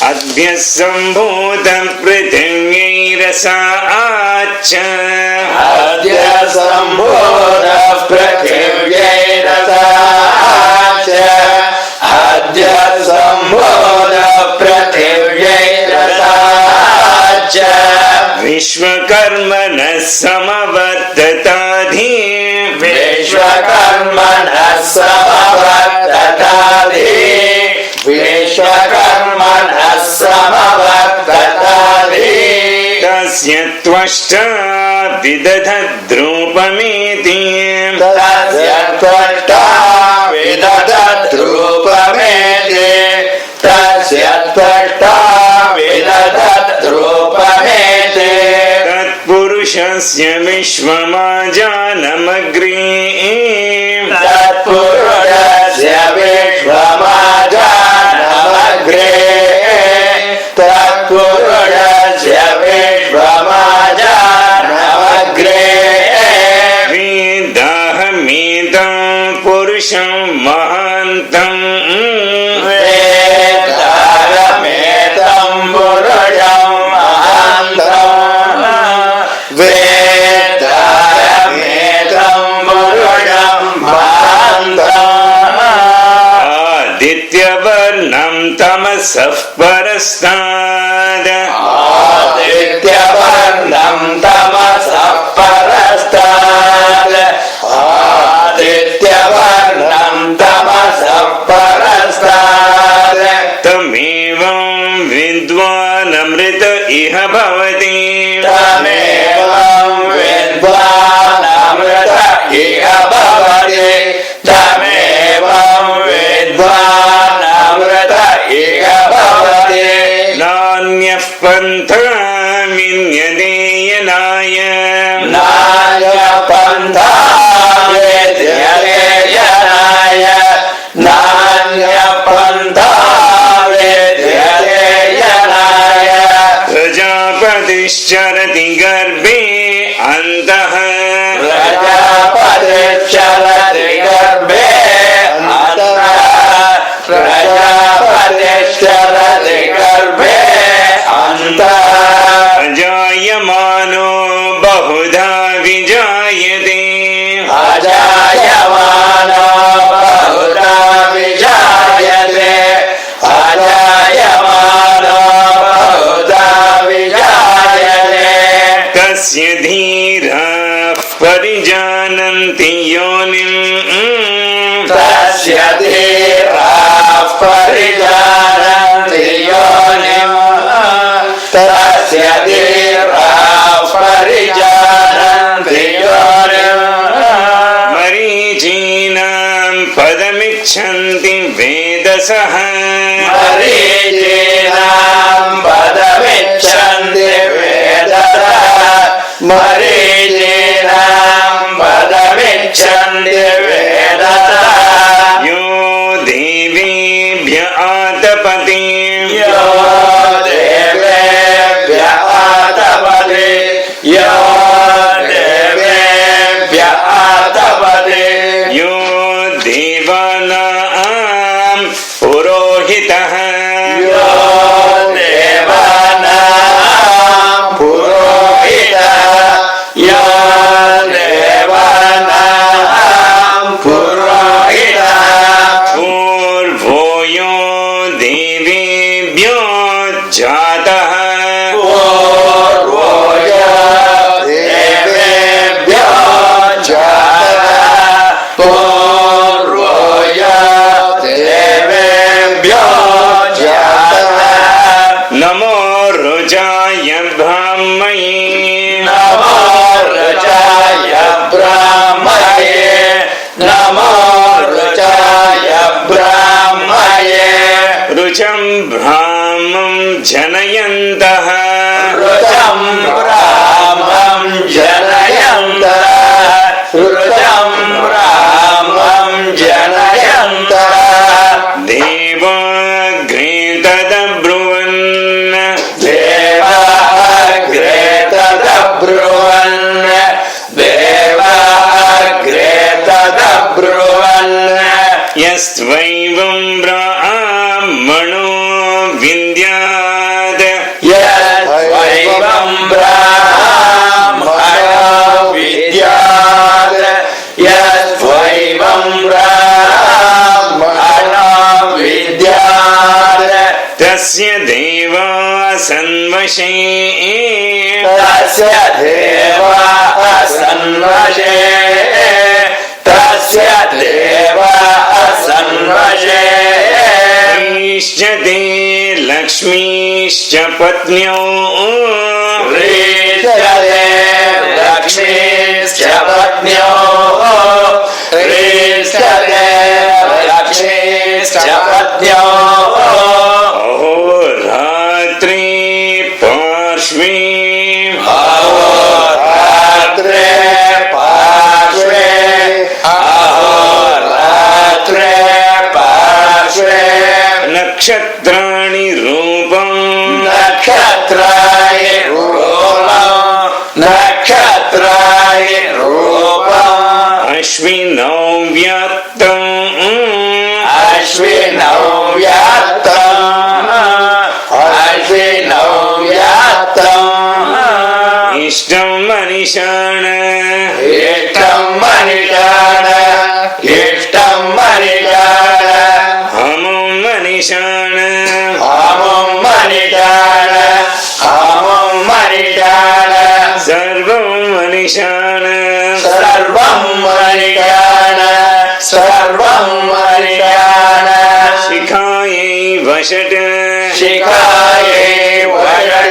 अद्य सम्भूत पृथिव्यैरसाच्च अद्य सम्भूत पृथिव्यैरसाच्च अद्य सम्भूत पृथिव्यैरसाच्च विश्वकर्मणः समवर्तताधि विश्वकर्मणः समवर्तताधि विश्वकर्मणः समवर्तताधि तस्य त्वष्टा विदधद्रूपमेति तस्य त्वष्टा विदधद्रूपमेति तस्य त्वष्टा विदधद्रूपमेति तत्पुरुषस्य विश्वमाजानमग्रे तत्पुरुषस्य विश्वमाजानमग्रे तत्पुरुषस्य विश्वमाजानमग्रे वेदाहमेतं पुरुषं महान्तम् वेदाहमेतं पुरुषं महान्तम् वेदाहमेतं पुरुषं महान्तम् आदित्यवर्णं तमसः परस्ताद् आदित्यवर्णं तमसः परस्ताद् आदित्यवर्णं तमसः परस्ताद् तमेवं विद्वानमृत इह भवति तमेवं विद्वानमृत इह भवति तमेवं विद्वानमृत इह भवति नान्यः पन्था विद्यतेयनाय नान्यपन्था विद्यतेयनाय नान्यपन्था विद्यतेयनाय प्रजापतिश्चरति गर्भे अन्तः प्रजापतिश्चरति गर्भे अन्तः प्रजापतिश्चरति गर्भे अन्तः अजायमानो बहुधा विजायते अजायमानो बहुधा विजायते अजायमानो बहुधा विजायते तस्य धीराः परिजानन्ति योनिम् तस्य धीराः परिजानन्ति योनिम् तस्य धीराः परिजानन्ति योनिम् मरीचीनां पदमिच्छन्ति वेदसः मरीचीनां पदमिच्छन्ति वेदसः मरीचीनां पदमिच्छन्ति वेदसः यो देवेभ्य आतपति यो देवेभ्य आतपति यो देवेभ्य आतपति यो देवानां पुरोहितः यो देवानां पुरोहितः यो देवानां पुरोहितः पूर्वो यो देवेभ्यो जातः पूर्वो यो देवेभ्यो जातः पूर्वो यो देवेभ्यो जातः नमो रुजाय ब्राह्मये नमो रुचाय ब्राह्मये नमो रुचाय ब्राह्मये रुचं ब्राह्मं जनयन्तः रुचं ब्राह्मं जनयन्तः रुचं ब्राह्मं जनयन्तः देवाग्रे तदब्रुवन् देवाग्रे तदब्रुवन् देवाग्रे तदब्रुवन् यस्त्वैवं ब्राह्मणो विन्द्या विद्यात् यद्वैवं ब्राह्मणो विद्यात् यद्वैवं ब्राह्मणो विद्यात् तस्य देवा सन्वशे तस्य देवा असन्वशे तस्य देवा असन्वशे ईश्चते लक्ष्मीश्च पत्न्यौ ह्रीश्चते लक्ष्मीश्च पत्न्यो ह्रीश्चते लक्ष्मीश्च पत्न्यो अहोरात्रे पार्श्वे अहोरात्रे पार्श्वे अहोरात्रे पार्श्वे नक्षत्राणि रूपम् नक्षत्राणि रूपम् नक्षत्राणि रूपम् अश्विनौ व्यात्तम् अश्विनौ व्यात्तम् अश्विनौ व्यात्तम् इष्टं मनिषाण इष्टं मनिषाण इष्टं मनिषाण हमं मनिषाण अमुं मनिषाण अमुं मनिषाण सर्वं मनिषाण सर्वं मनिषाण सर्वं मनिषाण शिखायै वषट् शिखायै वषट्